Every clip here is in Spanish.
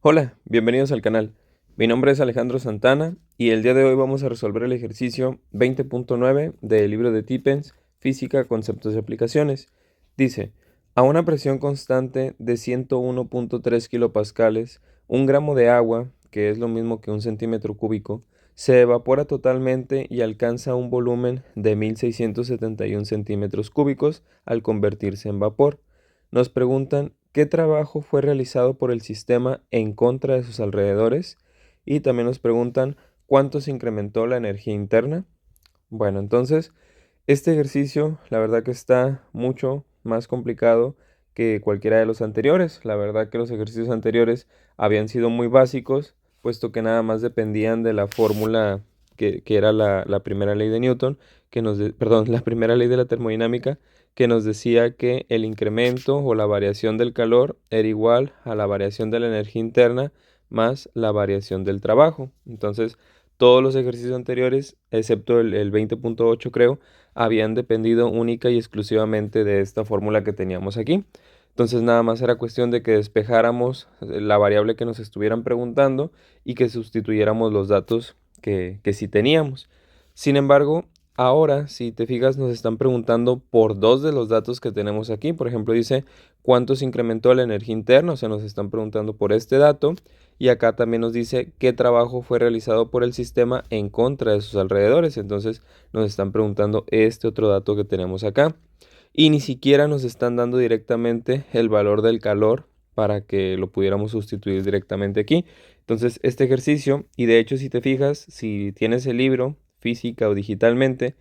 Hola, bienvenidos al canal. Mi nombre es Alejandro Santana y el día de hoy vamos a resolver el ejercicio 20.9 del libro de Tippens, Física, Conceptos y Aplicaciones. Dice, a una presión constante de 101.3 kilopascales, un gramo de agua, que es lo mismo que un centímetro cúbico, se evapora totalmente y alcanza un volumen de 1671 centímetros cúbicos al convertirse en vapor. Nos preguntan qué trabajo fue realizado por el sistema en contra de sus alrededores y también nos preguntan cuánto se incrementó la energía interna. Bueno, entonces este ejercicio la verdad que está mucho más complicado que cualquiera de los anteriores. La verdad que los ejercicios anteriores habían sido muy básicos, puesto que nada más dependían de la fórmula que era la primera ley de Newton, perdón, la primera ley de la termodinámica, que nos decía que el incremento o la variación del calor era igual a la variación de la energía interna más la variación del trabajo. Entonces, todos los ejercicios anteriores, excepto el 20.8 creo, habían dependido única y exclusivamente de esta fórmula que teníamos aquí. Entonces nada más era cuestión de que despejáramos la variable que nos estuvieran preguntando y que sustituyéramos los datos que sí teníamos. Sin embargo, ahora, si te fijas, nos están preguntando por dos de los datos que tenemos aquí. Por ejemplo, dice cuánto se incrementó la energía interna, o sea, nos están preguntando por este dato. Y acá también nos dice qué trabajo fue realizado por el sistema en contra de sus alrededores. Entonces nos están preguntando este otro dato que tenemos acá. Y ni siquiera nos están dando directamente el valor del calor para que lo pudiéramos sustituir directamente aquí. Entonces este ejercicio, y de hecho si te fijas, si tienes el libro física o digitalmente,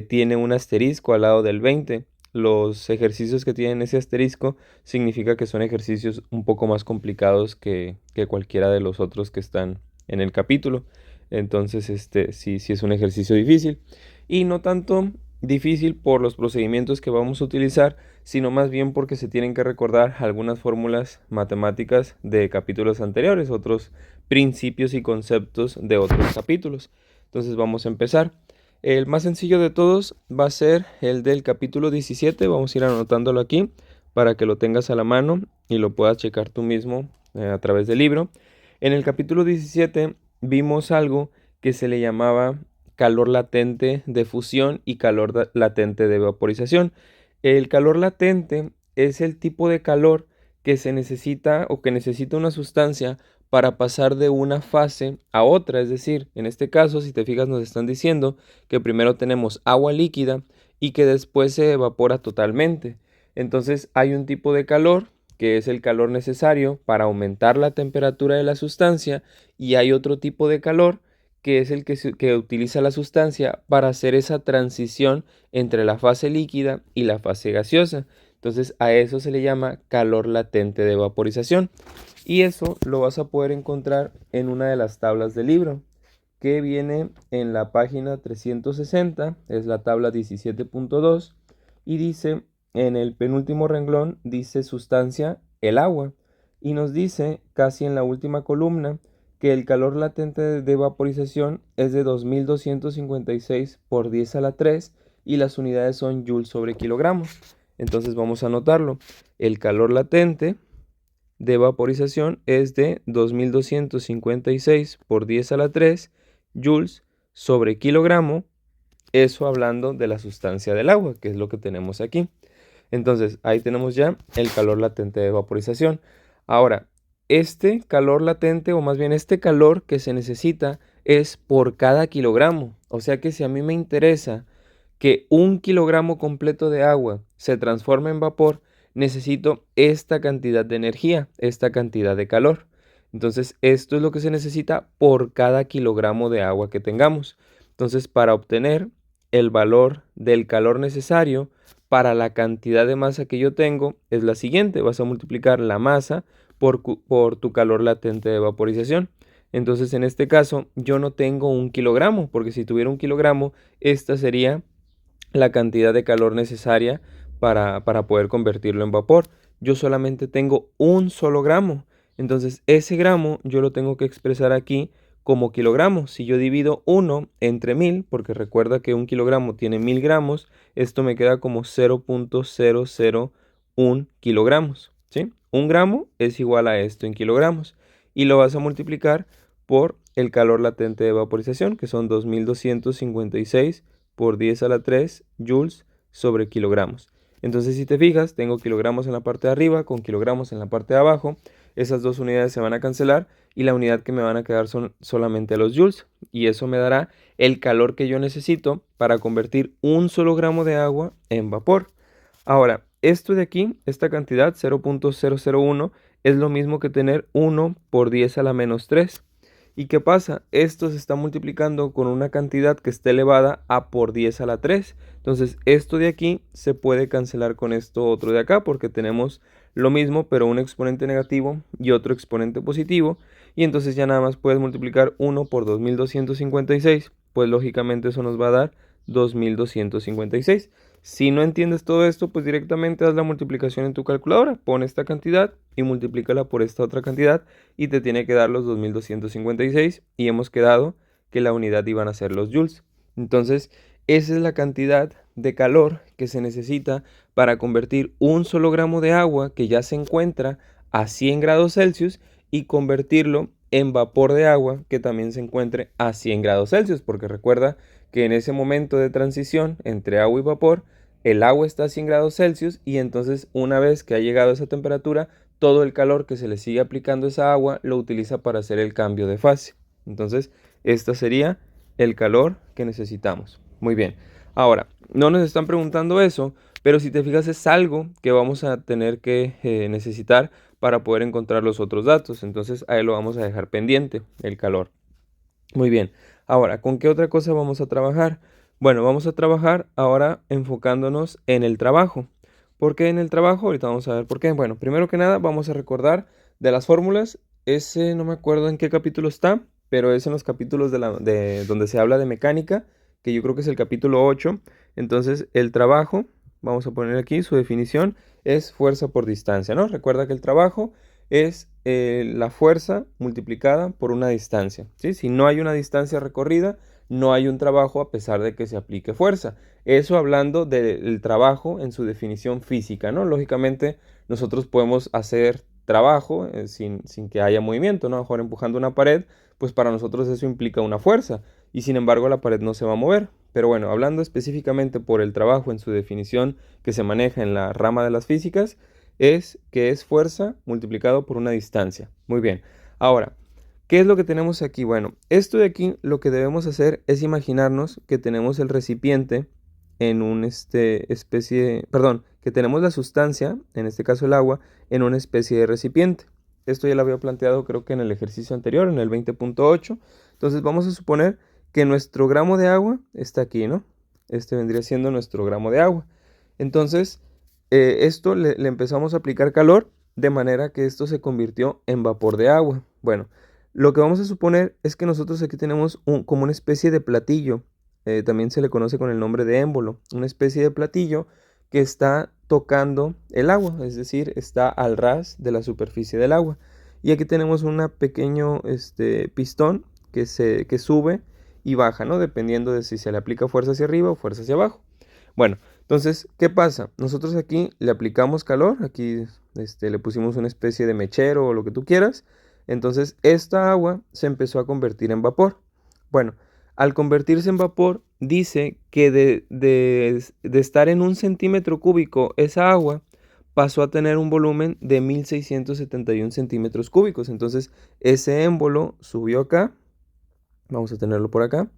tiene un asterisco al lado del 20. Los ejercicios que tienen ese asterisco significa que son ejercicios un poco más complicados que cualquiera de los otros que están en el capítulo. Entonces, sí es un ejercicio difícil. Y no tanto difícil por los procedimientos que vamos a utilizar, sino más bien porque se tienen que recordar algunas fórmulas matemáticas de capítulos anteriores, otros principios y conceptos de otros capítulos. Entonces vamos a empezar. El más sencillo de todos va a ser el del capítulo 17. Vamos a ir anotándolo aquí para que lo tengas a la mano y lo puedas checar tú mismo a través del libro. En el capítulo 17 vimos algo que se le llamaba calor latente de fusión y calor latente de vaporización. El calor latente es el tipo de calor que se necesita o que necesita una sustancia para pasar de una fase a otra. Es decir, en este caso, si te fijas, nos están diciendo que primero tenemos agua líquida y que después se evapora totalmente. Entonces hay un tipo de calor que es el calor necesario para aumentar la temperatura de la sustancia y hay otro tipo de calor que es el que utiliza la sustancia para hacer esa transición entre la fase líquida y la fase gaseosa. Entonces a eso se le llama calor latente de vaporización. Y eso lo vas a poder encontrar en una de las tablas del libro, que viene en la página 360, es la tabla 17.2, y dice, en el penúltimo renglón, dice sustancia, el agua, y nos dice, casi en la última columna, que el calor latente de vaporización es de 2256 por 10 a la 3 y las unidades son joules sobre kilogramos. Entonces vamos a anotarlo. El calor latente de vaporización es de 2256 por 10 a la 3 joules sobre kilogramo, eso hablando de la sustancia del agua, que es lo que tenemos aquí. Entonces, ahí tenemos ya el calor latente de vaporización. Ahora, este calor latente, o más bien este calor que se necesita, es por cada kilogramo. O sea que si a mí me interesa que 1 kilogramo completo de agua se transforme en vapor, necesito esta cantidad de energía, esta cantidad de calor. Entonces, esto es lo que se necesita por cada kilogramo de agua que tengamos. Entonces, para obtener el valor del calor necesario para la cantidad de masa que yo tengo, es la siguiente. Vas a multiplicar la masa por tu calor latente de vaporización. Entonces, en este caso, yo no tengo 1 kilogramo, porque si tuviera 1 kilogramo, esta sería la cantidad de calor necesaria para poder convertirlo en vapor. Yo solamente tengo un solo gramo. Entonces ese gramo yo lo tengo que expresar aquí como kilogramo. Si yo divido 1 entre 1000, porque recuerda que 1 kilogramo tiene 1000 gramos, esto me queda como 0.001 kilogramos, ¿sí? Un gramo es igual a esto en kilogramos. y lo vas a multiplicar por el calor latente de vaporización, que son 2256 por 10 a la 3 joules sobre kilogramos. Entonces, si te fijas, tengo kilogramos en la parte de arriba con kilogramos en la parte de abajo. Esas dos unidades se van a cancelar y la unidad que me van a quedar son solamente los joules. Y eso me dará el calor que yo necesito para convertir un solo gramo de agua en vapor. Ahora, esto de aquí, esta cantidad 0.001, es lo mismo que tener 1 por 10 a la menos 3. ¿Y qué pasa? Esto se está multiplicando con una cantidad que está elevada a por 10 a la 3. Entonces, esto de aquí se puede cancelar con esto otro de acá porque tenemos lo mismo, pero un exponente negativo y otro exponente positivo. Y entonces ya nada más puedes multiplicar 1 por 2256. Pues lógicamente eso nos va a dar 2256. Si no entiendes todo esto, pues directamente haz la multiplicación en tu calculadora. Pon esta cantidad y multiplícala por esta otra cantidad y te tiene que dar los 2256 y hemos quedado que la unidad iban a ser los joules. Entonces, esa es la cantidad de calor que se necesita para convertir un solo gramo de agua que ya se encuentra a 100 grados Celsius y convertirlo en vapor de agua que también se encuentre a 100 grados Celsius, porque recuerda que en ese momento de transición entre agua y vapor, el agua está a 100 grados Celsius y entonces una vez que ha llegado a esa temperatura, todo el calor que se le sigue aplicando a esa agua lo utiliza para hacer el cambio de fase. Entonces, este sería el calor que necesitamos. Muy bien. Ahora, no nos están preguntando eso, pero si te fijas es algo que vamos a tener que necesitar para poder encontrar los otros datos. Entonces, ahí lo vamos a dejar pendiente, el calor. Muy bien. Ahora, ¿con qué otra cosa vamos a trabajar? Bueno, vamos a trabajar ahora enfocándonos en el trabajo. ¿Por qué en el trabajo? Ahorita vamos a ver por qué. Bueno, primero que nada vamos a recordar de las fórmulas. Ese no me acuerdo en qué capítulo está, pero es en los capítulos de donde se habla de mecánica, que yo creo que es el capítulo 8. Entonces, el trabajo, vamos a poner aquí su definición, es fuerza por distancia, ¿no? Recuerda que el trabajo es la fuerza multiplicada por una distancia, ¿sí? Si no hay una distancia recorrida, no hay un trabajo a pesar de que se aplique fuerza. Eso hablando del trabajo en su definición física, ¿no? Lógicamente, nosotros podemos hacer trabajo sin que haya movimiento, ¿no? A lo mejor empujando una pared, pues para nosotros eso implica una fuerza y sin embargo la pared no se va a mover. Pero bueno, hablando específicamente por el trabajo en su definición que se maneja en la rama de las físicas, es que es fuerza multiplicado por una distancia. Muy bien. Ahora, ¿qué es lo que tenemos aquí? Bueno, esto de aquí lo que debemos hacer es imaginarnos que tenemos el recipiente en una que tenemos la sustancia, en este caso el agua, en una especie de recipiente. Esto ya lo había planteado creo que en el ejercicio anterior, en el 20.8. Entonces vamos a suponer que nuestro gramo de agua está aquí, ¿no? Este vendría siendo nuestro gramo de agua. Entonces, esto le empezamos a aplicar calor de manera que esto se convirtió en vapor de agua. Bueno, lo que vamos a suponer es que nosotros aquí tenemos como una especie de platillo, también se le conoce con el nombre de émbolo, una especie de platillo que está tocando el agua, es decir, está al ras de la superficie del agua. Y aquí tenemos un pequeño pistón que sube y baja, ¿no? Dependiendo de si se le aplica fuerza hacia arriba o fuerza hacia abajo. Bueno, entonces, ¿qué pasa? Nosotros aquí le aplicamos calor, aquí le pusimos una especie de mechero o lo que tú quieras. Entonces, esta agua se empezó a convertir en vapor. Bueno, al convertirse en vapor, dice que de estar en 1 centímetro cúbico esa agua pasó a tener un volumen de 1671 centímetros cúbicos. Entonces, ese émbolo subió acá, vamos a tenerlo por acá,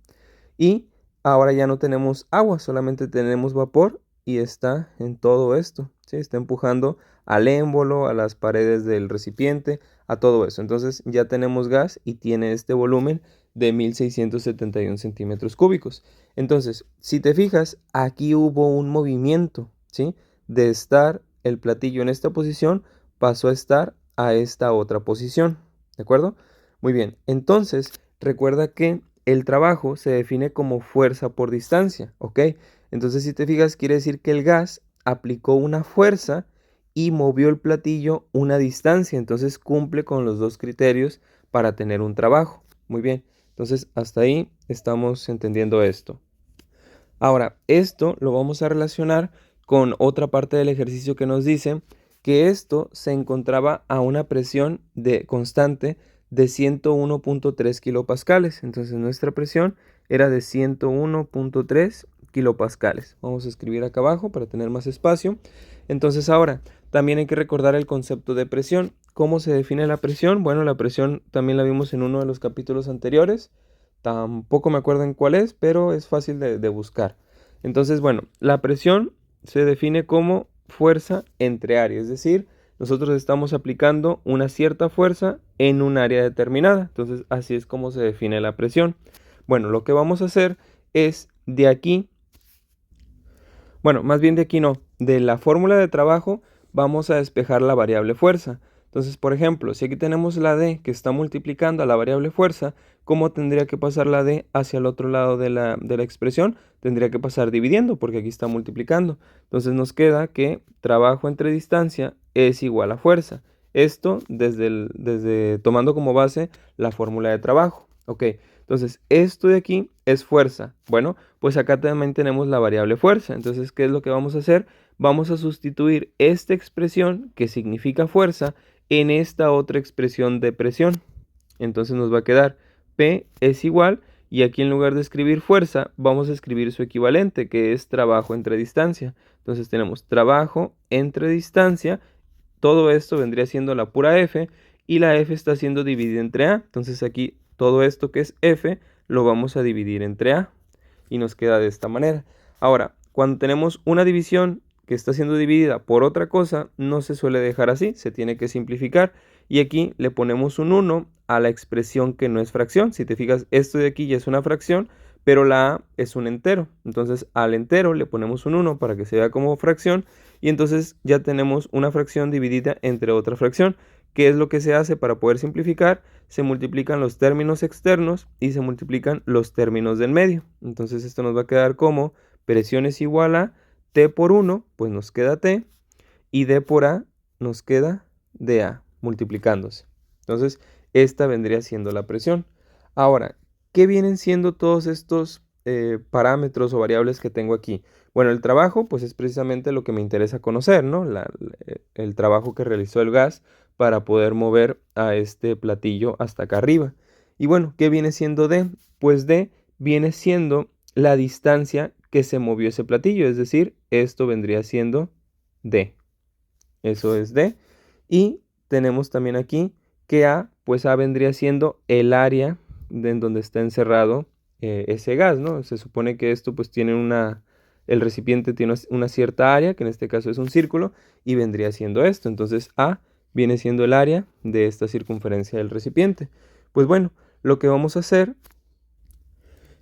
y ahora ya no tenemos agua, solamente tenemos vapor y está en todo esto, ¿sí? Está empujando al émbolo, a las paredes del recipiente, a todo eso. Entonces ya tenemos gas y tiene este volumen de 1671 centímetros cúbicos. Entonces, si te fijas, aquí hubo un movimiento, ¿sí? De estar el platillo en esta posición, pasó a estar a esta otra posición, ¿de acuerdo? Muy bien, entonces recuerda que el trabajo se define como fuerza por distancia, ¿ok? Entonces, si te fijas, quiere decir que el gas aplicó una fuerza y movió el platillo una distancia. Entonces, cumple con los dos criterios para tener un trabajo. Muy bien. Entonces, hasta ahí estamos entendiendo esto. Ahora, esto lo vamos a relacionar con otra parte del ejercicio que nos dice que esto se encontraba a una presión constante de 101.3 kilopascales. Entonces nuestra presión era de 101.3 kilopascales. Vamos a escribir acá abajo para tener más espacio. Entonces ahora también hay que recordar el concepto de presión. ¿Cómo se define la presión? Bueno, la presión también la vimos en uno de los capítulos anteriores. Tampoco me acuerdo en cuál es, pero es fácil de buscar. Entonces, bueno, la presión se define como fuerza entre áreas, es decir, nosotros estamos aplicando una cierta fuerza en un área determinada. Entonces, así es como se define la presión. Bueno, lo que vamos a hacer es de aquí, bueno, más bien de aquí no, de la fórmula de trabajo vamos a despejar la variable fuerza. Entonces, por ejemplo, si aquí tenemos la D que está multiplicando a la variable fuerza, ¿cómo tendría que pasar la D hacia el otro lado de la expresión? Tendría que pasar dividiendo porque aquí está multiplicando. Entonces nos queda que trabajo entre distancia es igual a fuerza. Esto desde tomando como base la fórmula de trabajo. Ok, entonces esto de aquí es fuerza. Bueno, pues acá también tenemos la variable fuerza. Entonces, ¿qué es lo que vamos a hacer? Vamos a sustituir esta expresión que significa fuerza en esta otra expresión de presión. Entonces nos va a quedar P es igual, y aquí en lugar de escribir fuerza, vamos a escribir su equivalente, que es trabajo entre distancia. Entonces tenemos trabajo entre distancia, todo esto vendría siendo la pura F, y la F está siendo dividida entre A. Entonces aquí todo esto que es F lo vamos a dividir entre A, y nos queda de esta manera. Ahora, cuando tenemos una división que está siendo dividida por otra cosa, no se suele dejar así, se tiene que simplificar. Y aquí le ponemos un 1 a la expresión que no es fracción. Si te fijas, esto de aquí ya es una fracción, pero la A es un entero. Entonces al entero le ponemos un 1 para que se vea como fracción. Y entonces ya tenemos una fracción dividida entre otra fracción. ¿Qué es lo que se hace para poder simplificar? Se multiplican los términos externos y se multiplican los términos del medio. Entonces esto nos va a quedar como presión es igual a T por 1, pues nos queda T, y D por A nos queda dA, multiplicándose. Entonces, esta vendría siendo la presión. Ahora, ¿qué vienen siendo todos estos parámetros o variables que tengo aquí? Bueno, el trabajo, pues es precisamente lo que me interesa conocer, ¿no? El trabajo que realizó el gas para poder mover a este platillo hasta acá arriba. Y bueno, ¿qué viene siendo D? Pues D viene siendo la distancia que se movió ese platillo, es decir, esto vendría siendo D. Eso es D. Y tenemos también aquí que A, pues A vendría siendo el área en donde está encerrado ese gas, ¿no? Se supone que esto pues tiene el recipiente tiene una cierta área, que en este caso es un círculo, y vendría siendo esto. Entonces A viene siendo el área de esta circunferencia del recipiente. Pues bueno, lo que vamos a hacer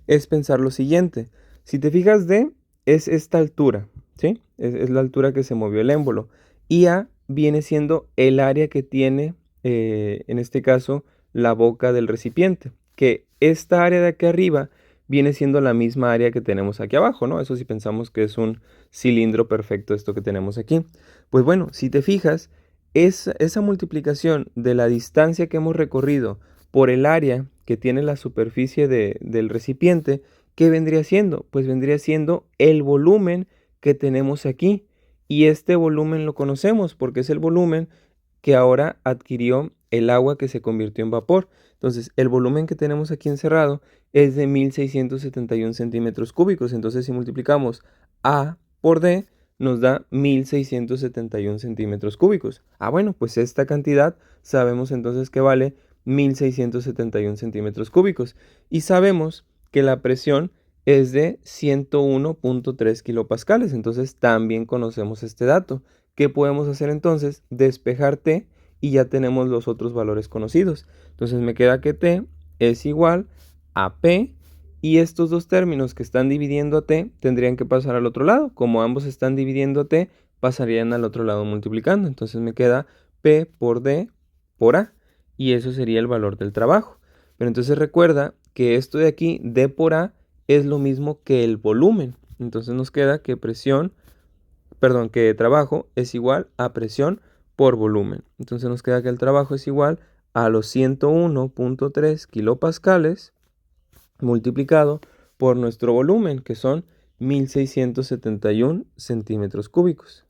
es pensar lo siguiente. Si te fijas, D es esta altura, ¿sí? Es la altura que se movió el émbolo. Y A viene siendo el área que tiene, en este caso, la boca del recipiente. Que esta área de aquí arriba viene siendo la misma área que tenemos aquí abajo, ¿no? Eso si pensamos que es un cilindro perfecto esto que tenemos aquí. Pues bueno, si te fijas, esa multiplicación de la distancia que hemos recorrido por el área que tiene la superficie del recipiente, ¿qué vendría siendo? Pues vendría siendo el volumen que tenemos aquí. Y este volumen lo conocemos porque es el volumen que ahora adquirió el agua que se convirtió en vapor. Entonces, el volumen que tenemos aquí encerrado es de 1671 centímetros cúbicos. Entonces, si multiplicamos A por D, nos da 1671 centímetros cúbicos. Ah, bueno, pues esta cantidad sabemos entonces que vale 1671 centímetros cúbicos. Y sabemos que la presión es de 101.3 kilopascales. Entonces también conocemos este dato. ¿Qué podemos hacer entonces? Despejar T y ya tenemos los otros valores conocidos. Entonces me queda que T es igual a P, y estos dos términos que están dividiendo a T tendrían que pasar al otro lado. Como ambos están dividiendo a T, pasarían al otro lado multiplicando. Entonces me queda P por D por A, y eso sería el valor del trabajo. Pero entonces recuerda que esto de aquí, D por A, es lo mismo que el volumen. Entonces nos queda que que trabajo es igual a presión por volumen. Entonces nos queda que el trabajo es igual a los 101.3 kilopascales multiplicado por nuestro volumen, que son 1671 centímetros cúbicos.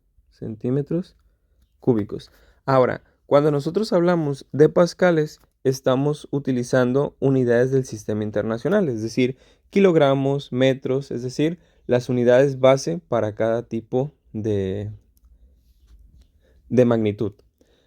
Ahora, cuando nosotros hablamos de pascales, estamos utilizando unidades del sistema internacional, es decir, kilogramos, metros, es decir, las unidades base para cada tipo de magnitud.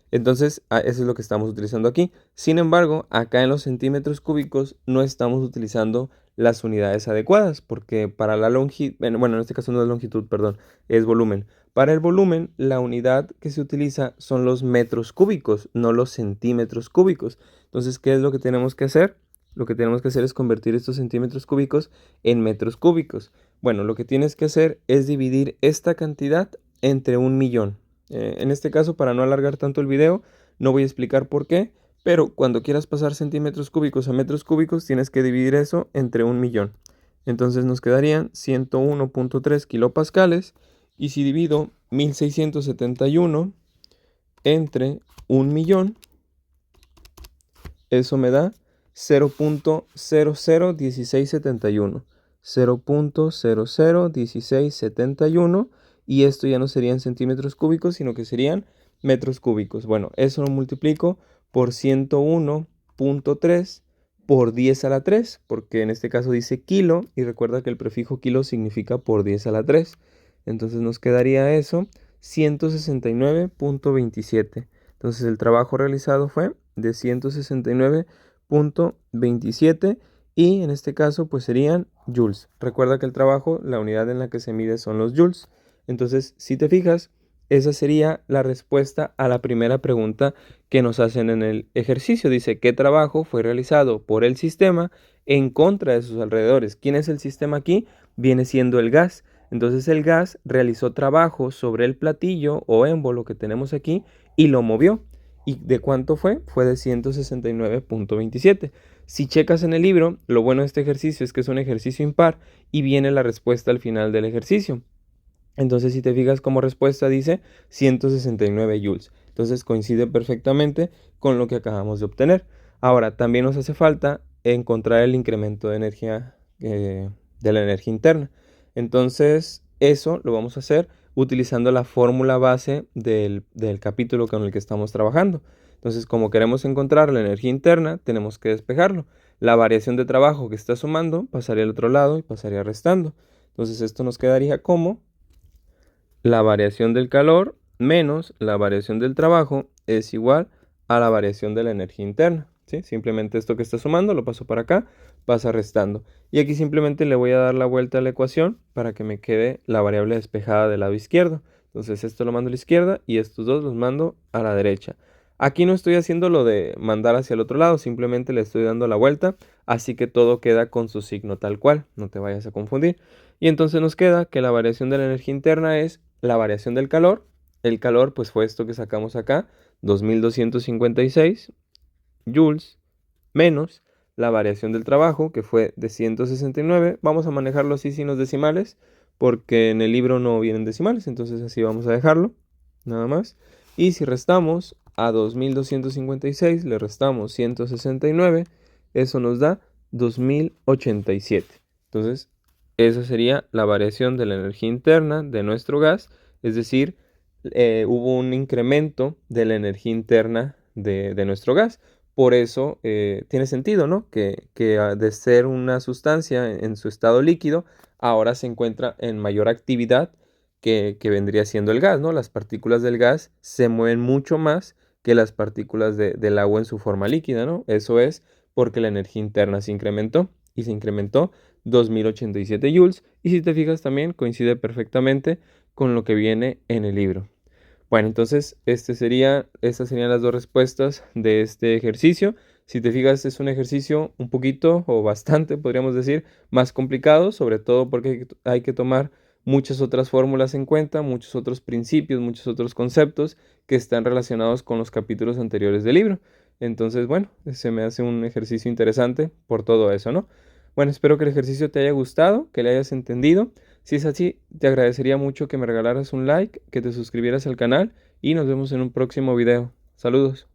Entonces, eso es lo que estamos utilizando aquí. Sin embargo, acá en los centímetros cúbicos no estamos utilizando las unidades adecuadas, porque para la longitud, bueno, en este caso no es longitud, perdón, es volumen. Para el volumen, la unidad que se utiliza son los metros cúbicos, no los centímetros cúbicos. Entonces, ¿qué es lo que tenemos que hacer? Lo que tenemos que hacer es convertir estos centímetros cúbicos en metros cúbicos. Bueno, lo que tienes que hacer es dividir esta cantidad entre 1.000.000. En este caso, para no alargar tanto el video, no voy a explicar por qué, pero cuando quieras pasar centímetros cúbicos a metros cúbicos, tienes que dividir eso entre 1.000.000. Entonces nos quedarían 101.3 kilopascales, y si divido 1671 entre 1.000.000, eso me da 0.001671. 0.001671, y esto ya no serían centímetros cúbicos, sino que serían metros cúbicos. Bueno, eso lo multiplico por 101.3 por 10 a la 3, porque en este caso dice kilo, y recuerda que el prefijo kilo significa por 10 a la 3. Entonces nos quedaría eso, 169.27. Entonces el trabajo realizado fue de 169.27, y en este caso pues serían joules. Recuerda que el trabajo, la unidad en la que se mide son los joules. Entonces, si te fijas, esa sería la respuesta a la primera pregunta que nos hacen en el ejercicio. Dice, ¿qué trabajo fue realizado por el sistema en contra de sus alrededores? ¿Quién es el sistema aquí? Viene siendo el gas. Entonces el gas realizó trabajo sobre el platillo o émbolo que tenemos aquí y lo movió. ¿Y de cuánto fue? Fue de 169.27. Si checas en el libro, lo bueno de este ejercicio es que es un ejercicio impar y viene la respuesta al final del ejercicio. Entonces, si te fijas, como respuesta dice 169 joules. Entonces coincide perfectamente con lo que acabamos de obtener. Ahora, también nos hace falta encontrar el incremento de energía, de la energía interna. Entonces, eso lo vamos a hacer utilizando la fórmula base del capítulo con el que estamos trabajando. Entonces, como queremos encontrar la energía interna, tenemos que despejarlo. La variación de trabajo que está sumando pasaría al otro lado y pasaría restando. Entonces, esto nos quedaría como la variación del calor menos la variación del trabajo es igual a la variación de la energía interna, ¿sí? Simplemente esto que está sumando lo paso para acá, pasa restando. Y aquí simplemente le voy a dar la vuelta a la ecuación para que me quede la variable despejada del lado izquierdo. Entonces esto lo mando a la izquierda y estos dos los mando a la derecha. Aquí no estoy haciendo lo de mandar hacia el otro lado, simplemente le estoy dando la vuelta, así que todo queda con su signo tal cual, no te vayas a confundir. Y entonces nos queda que la variación de la energía interna es la variación del calor. El calor pues fue esto que sacamos acá, 2256 joules, menos la variación del trabajo, que fue de 169. Vamos a manejarlo así sin los decimales, porque en el libro no vienen decimales, entonces así vamos a dejarlo, nada más. Y si restamos a 2256, le restamos 169, eso nos da 2087. Entonces, esa sería la variación de la energía interna de nuestro gas, es decir, hubo un incremento de la energía interna de nuestro gas. Por eso tiene sentido, ¿no? Que de ser una sustancia en su estado líquido, ahora se encuentra en mayor actividad que vendría siendo el gas, ¿no? Las partículas del gas se mueven mucho más que las partículas del agua en su forma líquida, ¿no? Eso es porque la energía interna se incrementó, y se incrementó 2087 joules, y si te fijas también coincide perfectamente con lo que viene en el libro. Bueno, entonces estas serían las dos respuestas de este ejercicio. Si te fijas, es un ejercicio un poquito o bastante, podríamos decir, más complicado, sobre todo porque hay que tomar muchas otras fórmulas en cuenta, muchos otros principios, muchos otros conceptos que están relacionados con los capítulos anteriores del libro. Entonces, bueno, se me hace un ejercicio interesante por todo eso, ¿no? Bueno, espero que el ejercicio te haya gustado, que le hayas entendido. Si es así, te agradecería mucho que me regalaras un like, que te suscribieras al canal, y nos vemos en un próximo video. Saludos.